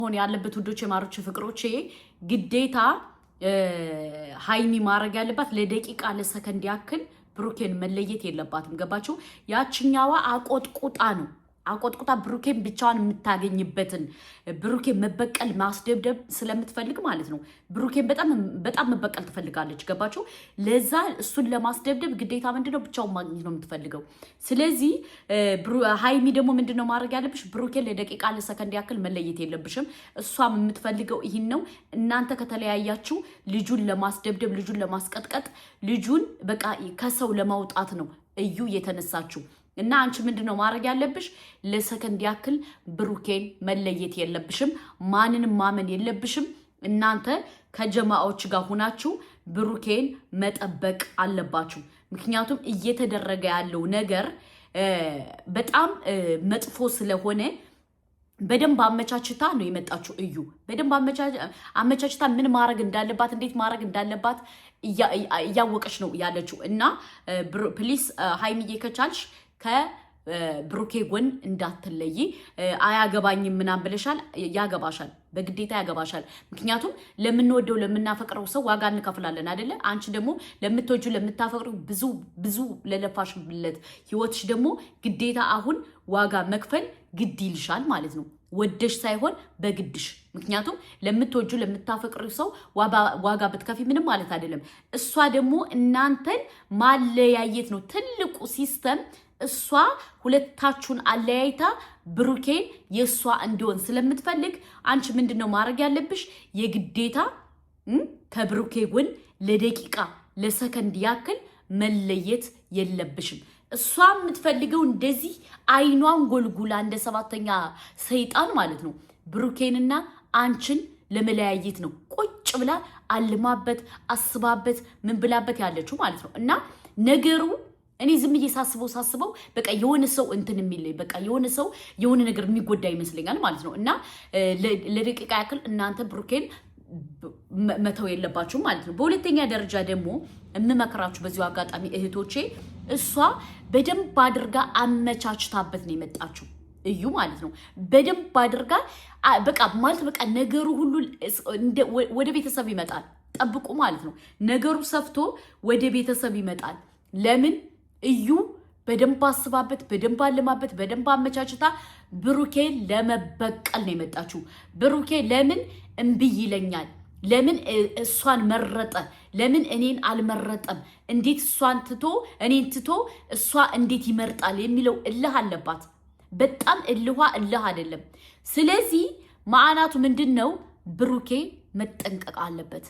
ሆነ ያለበት ውዶቼ ማሮቼ ፍቅሮቼ ግዴታ ሃይሚ ማረግ ያለባት ለደቂቃ ለሰከንድ ያክል ብሩኬን መለየት የለባትም። ገባችሁ? ያችኛዋ አቆጥቁጣ ነው አቆጥቁጣ ብሩኬን ብቻውን የምታገኝበትን ብሩኬን መበቀል ማስደብደብ ስለምትፈልግ ማለት ነው። ብሩኬን በጣም መበቀል ትፈልጋለች። ገባችሁ? ለዛ እሱን ለማስደብደብ ግዴታ ምንድነው ብቻውን ማግኘት ነው የምትፈልገው። ስለዚህ ሃይሚ ደግሞ ምንድነው ማድረግ ያለብሽ? ብሩኬን ለደቂቃ ለሰከንድ ያክል መለየት የለብሽም። እሷም የምትፈልገው ይህን ነው። እናንተ ከተለያያችሁ ልጁን ለማስደብደብ፣ ልጁን ለማስቀጥቀጥ፣ ልጁን በቃ ከሰው ለማውጣት ነው እዩ የተነሳችሁ። እና አንቺ ምንድነው ማድረግ ያለብሽ? ለሰከንድ ያክል ብሩኬን መለየት የለብሽም። ማንንም ማመን የለብሽም። እናንተ ከጀማዎች ጋር ሆናችሁ ብሩኬን መጠበቅ አለባችሁ። ምክንያቱም እየተደረገ ያለው ነገር በጣም መጥፎ ስለሆነ በደንብ አመቻችታ ነው የመጣችው። እዩ በደንብ አመቻችታ ምን ማድረግ እንዳለባት እንዴት ማድረግ እንዳለባት እያወቀች ነው ያለችው። እና ፕሊስ ሃይሚዬ ከቻልሽ ከብሩኬ ጎን እንዳትለይ። አያገባኝም ምናምን ብለሻል። ያገባሻል፣ በግዴታ ያገባሻል። ምክንያቱም ለምንወደው ለምናፈቅረው ሰው ዋጋ እንከፍላለን አይደለ? አንቺ ደግሞ ለምትወጁ ለምታፈቅረው ብዙ ለለፋሽለት ህይወትሽ ደግሞ ግዴታ አሁን ዋጋ መክፈል ግድ ይልሻል ማለት ነው። ወደሽ ሳይሆን በግድሽ። ምክንያቱም ለምትወጁ ለምታፈቅሩ ሰው ዋጋ ብትከፊ ምንም ማለት አይደለም። እሷ ደግሞ እናንተን ማለያየት ነው ትልቁ ሲስተም። እሷ ሁለታችሁን አለያይታ ብሩኬን የእሷ እንዲሆን ስለምትፈልግ አንቺ ምንድነው ማድረግ ያለብሽ? የግዴታ ከብሩኬ ጎን ለደቂቃ ለሰከንድ ያክል መለየት የለብሽም። እሷ የምትፈልገው እንደዚህ አይኗን ጎልጉላ እንደ ሰባተኛ ሰይጣን ማለት ነው ብሩኬንና አንቺን ለመለያየት ነው ቁጭ ብላ አልማበት አስባበት ምን ብላበት ያለችው ማለት ነው። እና ነገሩ እኔ ዝም ሳስበው በቃ የሆነ ሰው እንትን የሚል በቃ የሆነ ሰው የሆነ ነገር የሚጎዳ ይመስለኛል ማለት ነው። እና ለደቂቃ ያክል እናንተ ብሩኬን መተው የለባችሁም ማለት ነው። በሁለተኛ ደረጃ ደግሞ የምመክራችሁ በዚሁ አጋጣሚ እህቶቼ እሷ በደንብ አድርጋ አመቻችታበት ነው የመጣችው እዩ ማለት ነው። በደንብ አድርጋ በቃ ማለት በቃ ነገሩ ሁሉ ወደ ቤተሰብ ይመጣል። ጠብቁ ማለት ነው። ነገሩ ሰፍቶ ወደ ቤተሰብ ይመጣል። ለምን እዩ በደንብ አስባበት በደንብ አልማበት በደንብ አመቻችታ ብሩኬን ለመበቀል ነው የመጣችው። ብሩኬ ለምን እምቢ ይለኛል? ለምን እሷን መረጠ? ለምን እኔን አልመረጠም? እንዴት እሷን ትቶ እኔን ትቶ እሷ እንዴት ይመርጣል የሚለው እልህ አለባት። በጣም እልህ አይደለም። ስለዚህ ማዕናቱ ምንድነው? ብሩኬ መጠንቀቅ አለበት።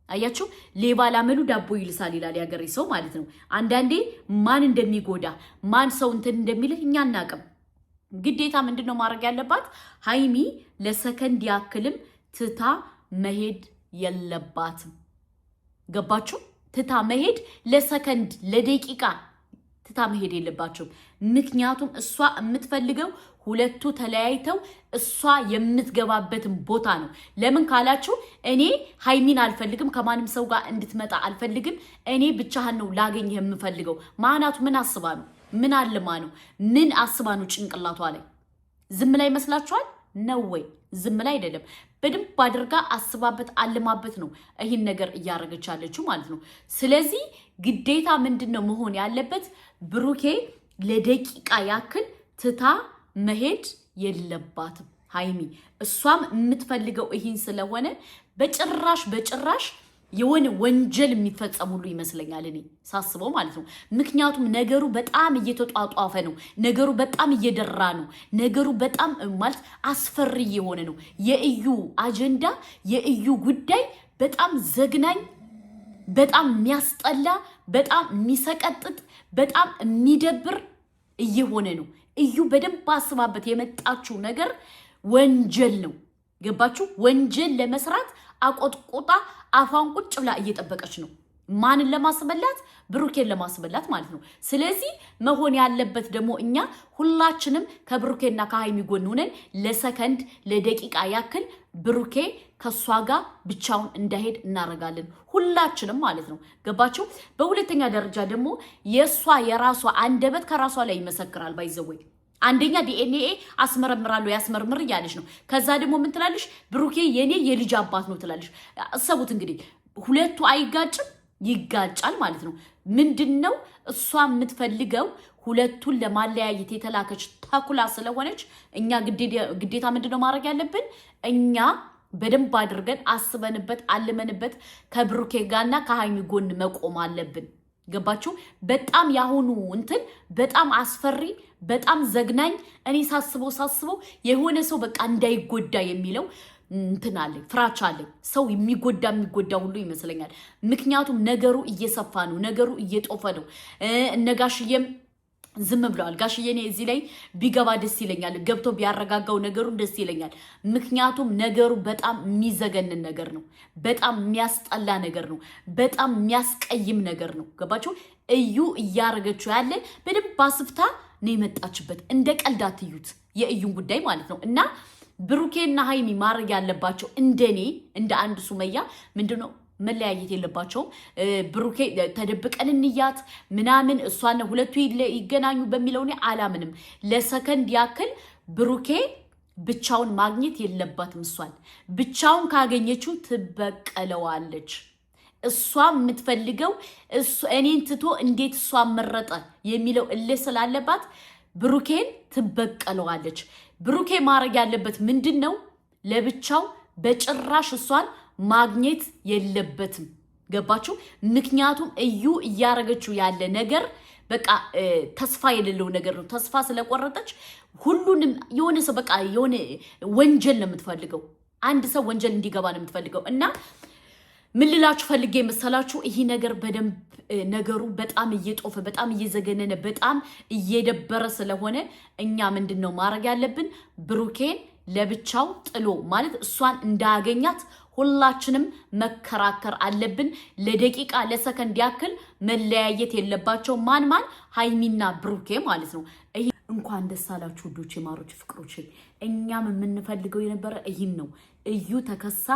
አያችሁ ሌባ ላመሉ ዳቦ ይልሳል ይላል ያገሬ ሰው ማለት ነው። አንዳንዴ ማን እንደሚጎዳ ማን ሰው እንትን እንደሚልህ እኛ አናቅም። ግዴታ ምንድነው ማድረግ ያለባት? ሃይሚ ለሰከንድ ያክልም ትታ መሄድ የለባትም። ገባችሁ? ትታ መሄድ ለሰከንድ ለደቂቃ ትታ መሄድ የለባችሁም። ምክንያቱም እሷ የምትፈልገው ሁለቱ ተለያይተው እሷ የምትገባበትን ቦታ ነው። ለምን ካላችሁ እኔ ሃይሚን አልፈልግም፣ ከማንም ሰው ጋር እንድትመጣ አልፈልግም። እኔ ብቻህን ነው ላገኝህ የምፈልገው። ማናቱ ምን አስባ ነው? ምን አልማ ነው? ምን አስባ ነው ጭንቅላቷ ላይ? ዝም ላይ መስላችኋል ነው ወይ? ዝም ላይ አይደለም። በደንብ አድርጋ አስባበት አልማበት ነው ይህን ነገር እያደረገች ያለችው ማለት ነው። ስለዚህ ግዴታ ምንድነው መሆን ያለበት? ብሩኬ ለደቂቃ ያክል ትታ መሄድ የለባትም ሃይሚ። እሷም የምትፈልገው ይህን ስለሆነ በጭራሽ የሆነ ወንጀል የሚፈጸም ሁሉ ይመስለኛል እኔ ሳስበው ማለት ነው። ምክንያቱም ነገሩ በጣም እየተጧጧፈ ነው። ነገሩ በጣም እየደራ ነው። ነገሩ በጣም ማለት አስፈሪ የሆነ ነው። የእዩ አጀንዳ የእዩ ጉዳይ በጣም ዘግናኝ፣ በጣም የሚያስጠላ፣ በጣም የሚሰቀጥጥ፣ በጣም የሚደብር እየሆነ ነው። እዩ በደንብ አስባበት የመጣችው ነገር ወንጀል ነው። ገባችሁ? ወንጀል ለመስራት አቆጥቆጣ አፋን ቁጭ ብላ እየጠበቀች ነው። ማንን ለማስበላት? ብሩኬን ለማስበላት ማለት ነው። ስለዚህ መሆን ያለበት ደግሞ እኛ ሁላችንም ከብሩኬና ከሃይሚ ጎን ሆነን ለሰከንድ ለደቂቃ ያክል ብሩኬ ከሷ ጋር ብቻውን እንዳይሄድ እናረጋለን ሁላችንም ማለት ነው። ገባችሁ? በሁለተኛ ደረጃ ደግሞ የሷ የራሷ አንደበት ከራሷ ላይ ይመሰክራል። ባይዘወይ አንደኛ ዲኤንኤ አስመረምራለሁ ያስመርምር እያለች ነው። ከዛ ደግሞ ምን ትላለሽ? ብሩኬ የኔ የልጅ አባት ነው ትላለሽ። አሰቡት እንግዲህ ሁለቱ አይጋጭም? ይጋጫል ማለት ነው። ምንድነው እሷ የምትፈልገው? ሁለቱን ለማለያየት የተላከች ተኩላ ስለሆነች እኛ ግዴታ ምንድነው ማድረግ ያለብን? እኛ በደንብ አድርገን አስበንበት አልመንበት ከብሩኬ ጋርና ከሃይሚ ጎን መቆም አለብን። ገባችሁ? በጣም ያሁኑ እንትን በጣም አስፈሪ በጣም ዘግናኝ። እኔ ሳስበው የሆነ ሰው በቃ እንዳይጎዳ የሚለው እንትን አለኝ፣ ፍራቻ አለኝ። ሰው የሚጎዳ ሁሉ ይመስለኛል። ምክንያቱም ነገሩ እየሰፋ ነው፣ ነገሩ እየጦፈ ነው። እነጋሽየም ዝም ብለዋል። ጋሽዬ እኔ እዚህ ላይ ቢገባ ደስ ይለኛል፣ ገብቶ ቢያረጋጋው ነገሩን ደስ ይለኛል። ምክንያቱም ነገሩ በጣም የሚዘገንን ነገር ነው፣ በጣም የሚያስጠላ ነገር ነው፣ በጣም የሚያስቀይም ነገር ነው። ገባችሁ? እዩ እያረገችው ያለ በደንብ አስፍታ ነው የመጣችበት። እንደ ቀልድ አትዩት፣ የእዩን ጉዳይ ማለት ነው። እና ብሩኬና ሃይሚ ማድረግ ያለባቸው እንደኔ እንደ አንድ ሱመያ ምንድነው መለያየት የለባቸውም። ብሩኬ ተደብቀን እንያት ምናምን እሷና ሁለቱ ይገናኙ በሚለው እኔ አላምንም። ለሰከንድ ያክል ብሩኬ ብቻውን ማግኘት የለባትም። እሷን ብቻውን ካገኘችው ትበቀለዋለች። እሷ የምትፈልገው እኔን ትቶ እንዴት እሷ መረጠ የሚለው እልህ ስላለባት ብሩኬን ትበቀለዋለች። ብሩኬ ማድረግ ያለበት ምንድነው? ለብቻው በጭራሽ እሷን ማግኘት የለበትም። ገባችሁ? ምክንያቱም እዩ እያረገችው ያለ ነገር በቃ ተስፋ የሌለው ነገር ነው። ተስፋ ስለቆረጠች ሁሉንም የሆነ ሰው በቃ የሆነ ወንጀል ነው የምትፈልገው። አንድ ሰው ወንጀል እንዲገባ ነው የምትፈልገው። እና ምን ልላችሁ ፈልጌ መሰላችሁ? ይሄ ነገር በደንብ ነገሩ በጣም እየጦፈ በጣም እየዘገነነ በጣም እየደበረ ስለሆነ እኛ ምንድነው ማድረግ ያለብን? ብሩኬን ለብቻው ጥሎ ማለት እሷን እንዳያገኛት ሁላችንም መከራከር አለብን። ለደቂቃ ለሰከንድ ያክል መለያየት የለባቸው። ማን ሃይሚና ብሩኬ ማለት ነው። እንኳን ደስ አላችሁ ውዶቼ፣ ማሮች፣ ፍቅሮች። እኛም የምንፈልገው የነበረ ይህን ነው። እዩ ተከሳ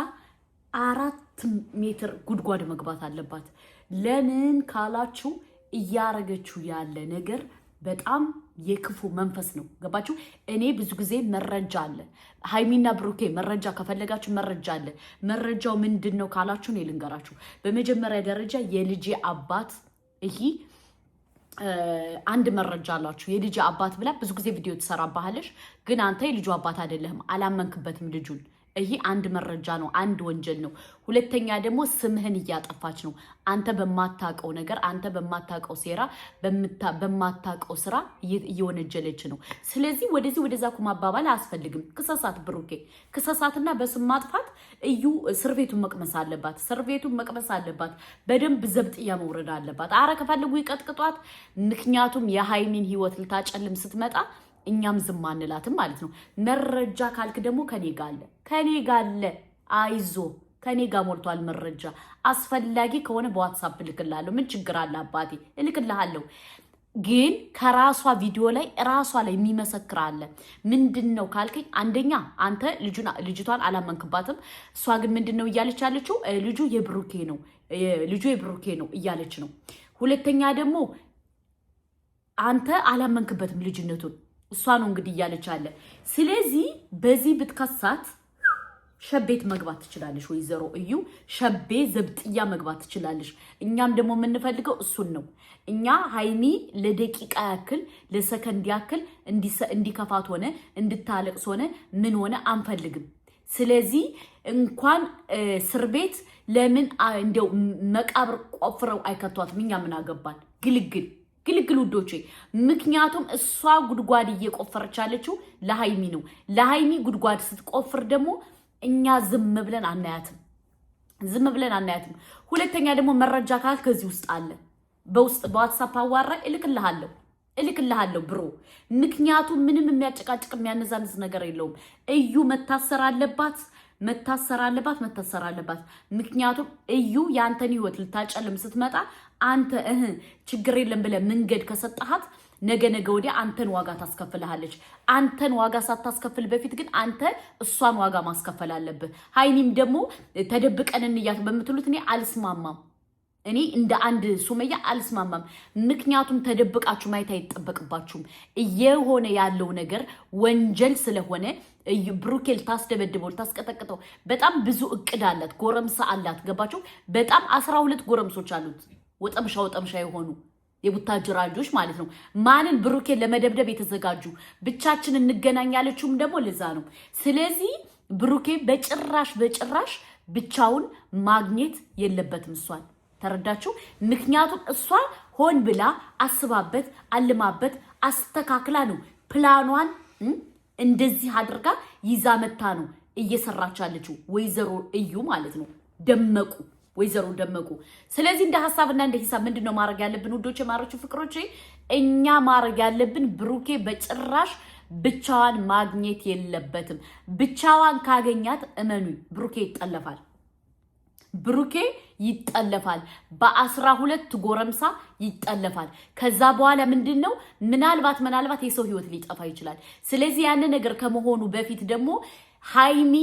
4 ሜትር ጉድጓድ መግባት አለባት። ለምን ካላችሁ እያረገችው ያለ ነገር በጣም የክፉ መንፈስ ነው። ገባችሁ? እኔ ብዙ ጊዜ መረጃ አለ። ሃይሚና ብሩኬ መረጃ ከፈለጋችሁ መረጃ አለ። መረጃው ምንድነው ካላችሁ እኔ ልንገራችሁ። በመጀመሪያ ደረጃ የልጄ አባት አንድ መረጃ አላችሁ። የልጄ አባት ብላ ብዙ ጊዜ ቪዲዮ ትሰራባለሽ፣ ግን አንተ የልጁ አባት አይደለህም፣ አላመንክበትም ልጁን። ይሄ አንድ መረጃ ነው፣ አንድ ወንጀል ነው። ሁለተኛ ደግሞ ስምህን እያጠፋች ነው። አንተ በማታቀው ነገር፣ አንተ በማታቀው ሴራ፣ በማታቀው ስራ እየወነጀለች ነው። ስለዚህ ወደዚህ ወደዛ እኮ ማባባል አያስፈልግም። ክሰሳት ብሩኬ፣ ክሰሳትና በስም ማጥፋት እዩ እስር ቤቱን መቅመስ አለባት። እስር ቤቱን መቅመስ አለባት። በደንብ ዘብጥያ መውረድ አለባት። አረ ከፈልጉ ይቀጥቅጧት። ምክንያቱም የሃይሚን ህይወት ልታጨልም ስትመጣ እኛም ዝም አንላትም ማለት ነው። መረጃ ካልክ ደግሞ ከኔ ጋር አለ፣ አይዞ ከኔ ጋር ሞልቷል መረጃ። አስፈላጊ ከሆነ በዋትሳፕ እልክልሃለሁ። ምን ችግር አለ አባቴ? እልክልሃለሁ። ግን ከራሷ ቪዲዮ ላይ ራሷ ላይ የሚመሰክር አለ። ምንድነው ካልከኝ፣ አንደኛ አንተ ልጅቷን አላመንክባትም። እሷ ግን ምንድነው እያለች ያለችው? ልጁ የብሩኬ ነው እያለች ነው። ሁለተኛ ደግሞ አንተ አላመንክበትም ልጅነቱን። እሷ ነው እንግዲህ እያለች አለ። ስለዚህ በዚህ ብትከሳት ሸቤት መግባት ትችላለሽ። ወይዘሮ እዩ ሸቤ ዘብጥያ መግባት ትችላለሽ። እኛም ደግሞ የምንፈልገው እሱን ነው። እኛ ሃይሚ ለደቂቃ ያክል ለሰከንድ ያክል እንዲከፋት ሆነ እንድታለቅስ ሆነ ምን ሆነ አንፈልግም። ስለዚህ እንኳን እስር ቤት ለምን እንደው መቃብር ቆፍረው አይከቷትም? እኛ ምን አገባን? ግልግል ውዶቼ። ምክንያቱም እሷ ጉድጓድ እየቆፈረች ያለችው ለሃይሚ ነው። ለሃይሚ ጉድጓድ ስትቆፍር ደግሞ እኛ ዝም ብለን አናያትም። ሁለተኛ ደግሞ መረጃ ካል ከዚህ ውስጥ አለ። በውስጥ በዋትሳፕ አዋራ እልክልሃለሁ ብሮ። ምክንያቱም ምንም የሚያጨቃጭቅ የሚያነዛንዝ ነገር የለውም። እዩ መታሰር አለባት። ምክንያቱም እዩ የአንተን ህይወት ልታጨልም ስትመጣ አንተ ችግር የለም ብለህ መንገድ ከሰጠሃት ነገ ወዲያ አንተን ዋጋ ታስከፍልሃለች። አንተን ዋጋ ሳታስከፍል በፊት ግን አንተ እሷን ዋጋ ማስከፈል አለብህ። ሃይሚም ደግሞ ተደብቀን እንያት በምትሉት እኔ አልስማማም። እኔ እንደ አንድ ሱመያ አልስማማም። ምክንያቱም ተደብቃችሁ ማየት አይጠበቅባችሁም። እየሆነ ያለው ነገር ወንጀል ስለሆነ ብሩኬል ታስደበድበው ታስቀጠቅጠው በጣም ብዙ እቅድ አላት። ጎረምሳ አላት። ገባችሁ? በጣም 12 ጎረምሶች አሉት። ወጠምሻ የሆኑ የቡታጅራ ልጆች ማለት ነው። ማንን? ብሩኬል ለመደብደብ የተዘጋጁ። ብቻችን እንገናኛለችውም ደግሞ ለዛ ነው። ስለዚህ ብሩኬ በጭራሽ ብቻውን ማግኘት የለበትም እሷን። ተረዳችሁ? ምክንያቱም እሷ ሆን ብላ አስባበት አልማበት አስተካክላ ነው ፕላኗን እንደዚህ አድርጋ ይዛ መታ ነው እየሰራች ያለችው ወይዘሮ እዩ ማለት ነው። ወይዘሮ ደመቁ። ስለዚህ እንደ ሐሳብና እንደ ሂሳብ ምንድነው ማድረግ ያለብን ውዶቼ፣ ማሮቹ ፍቅሮቼ? እኛ ማድረግ ያለብን ብሩኬ በጭራሽ ብቻዋን ማግኘት የለበትም። ብቻዋን ካገኛት እመኑኝ ብሩኬ ይጠለፋል። በ12 ጎረምሳ ይጠለፋል። ከዛ በኋላ ምንድነው ምናልባት የሰው ህይወት ሊጠፋ ይችላል። ስለዚህ ያን ነገር ከመሆኑ በፊት ደግሞ ሃይሚ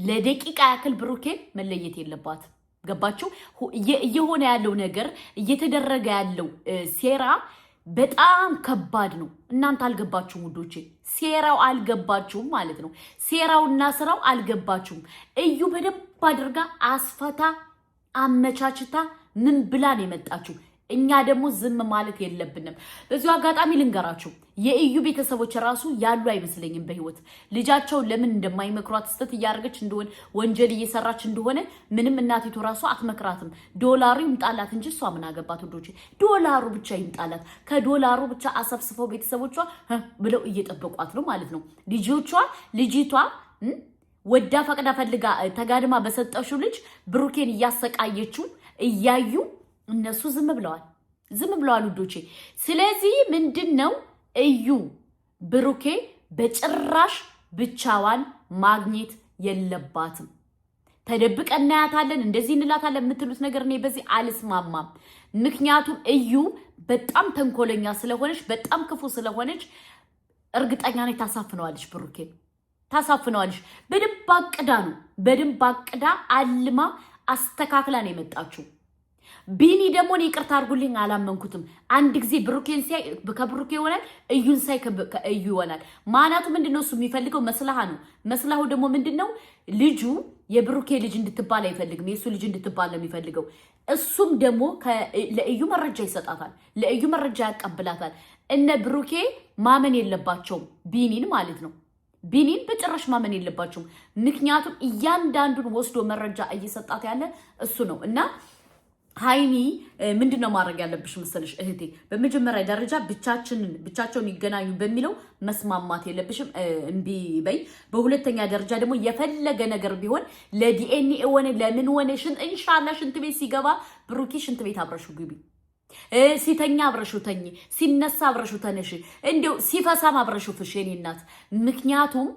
ለደቂቃ ያክል ብሩኬ መለየት የለባትም። ገባችሁ? እየሆነ ያለው ነገር እየተደረገ ያለው ሴራ በጣም ከባድ ነው። እናንተ አልገባችሁም ውዶቼ፣ ሴራው አልገባችሁም ማለት ነው። ሴራውና ስራው አልገባችሁም። እዩ በደንብ አድርጋ አስፈታ አመቻችታ ምን ብላ ነው የመጣችሁ? እኛ ደግሞ ዝም ማለት የለብንም። በዚሁ አጋጣሚ ልንገራችሁ፣ የእዩ ቤተሰቦች ራሱ ያሉ አይመስለኝም በህይወት ልጃቸው ለምን እንደማይመክሯት ስተት እያደረገች እንደሆነ ወንጀል እየሰራች እንደሆነ ምንም እናቲቱ ራሱ አትመክራትም። ዶላሩ ይምጣላት እንጂ እሷ ምን አገባት ወዶቼ? ዶላሩ ብቻ ይምጣላት። ከዶላሩ ብቻ አሰብስበው ቤተሰቦቿ ብለው እየጠበቋት ነው ማለት ነው። ልጅቷ ወዳ ፈቅዳ ፈልጋ ተጋድማ በሰጠሽው ልጅ ብሩኬን እያሰቃየችው እያዩ እነሱ ዝም ብለዋል ውዶቼ። ስለዚህ ምንድነው እዩ ብሩኬ በጭራሽ ብቻዋን ማግኘት የለባትም። ተደብቀን እናያታለን እንደዚህ እንላታለን የምትሉት ነገር እኔ በዚህ አልስማማም። ምክንያቱም እዩ በጣም ተንኮለኛ ስለሆነች በጣም ክፉ ስለሆነች እርግጠኛ ነኝ ታሳፍነዋለች። ብሩኬ ታሳፍነዋለች። በደንብ አቅዳ አልማ አስተካክላ ነው የመጣችው። ቢኒ ደግሞ ይቅርታ አድርጉልኝ አላመንኩትም። አንድ ጊዜ ብሩኬን ሲያይ ከብሩኬ ይሆናል፣ እዩን ሳይ ከእዩ ይሆናል። ማናቱ ምንድነው? እሱ የሚፈልገው መስላሃ ነው። መስላሁ ደግሞ ምንድነው? ልጁ የብሩኬ ልጅ እንድትባል አይፈልግም፣ የሱ ልጅ እንድትባል ነው የሚፈልገው። እሱም ደግሞ ለእዩ መረጃ ይሰጣታል፣ ለእዩ መረጃ ያቀብላታል። እነ ብሩኬ ማመን የለባቸውም ቢኒን ማለት ነው። ቢኒን በጭራሽ ማመን የለባቸውም። ምክንያቱም እያንዳንዱን ወስዶ መረጃ እየሰጣት ያለ እሱ ነው። እና ሃይሚ ምንድነው ማድረግ ያለብሽ መሰለሽ እህቴ? በመጀመሪያ ደረጃ ብቻቸውን ይገናኙ በሚለው መስማማት የለብሽም፣ እምቢ በይ። በሁለተኛ ደረጃ ደግሞ የፈለገ ነገር ቢሆን ለዲኤንኤ ሆነ ለምን ሆነ ኢንሻአላህ ሽንት ቤት ሲገባ ብሩኪ ሽንት ቤት አብረሹ ግቢ፣ ሲተኛ አብረሹ ተኝ፣ ሲነሳ አብረሹ ተነሽ፣ እንዴው ሲፈሳም አብረሹ ፍሽ የኔ እናት። ምክንያቱም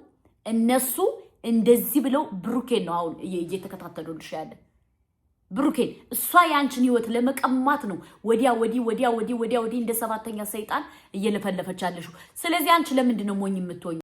እነሱ እንደዚህ ብለው ብሩኬን ነው አሁን እየተከታተሉልሽ ያለ ብሩኬን። እሷ ያንቺን ህይወት ለመቀማት ነው ወዲያ ወዲህ እንደ ሰባተኛ ሰይጣን እየለፈለፈች ያለሽው። ስለዚህ አንቺ ለምንድን ነው ሞኝ የምትሆኝ?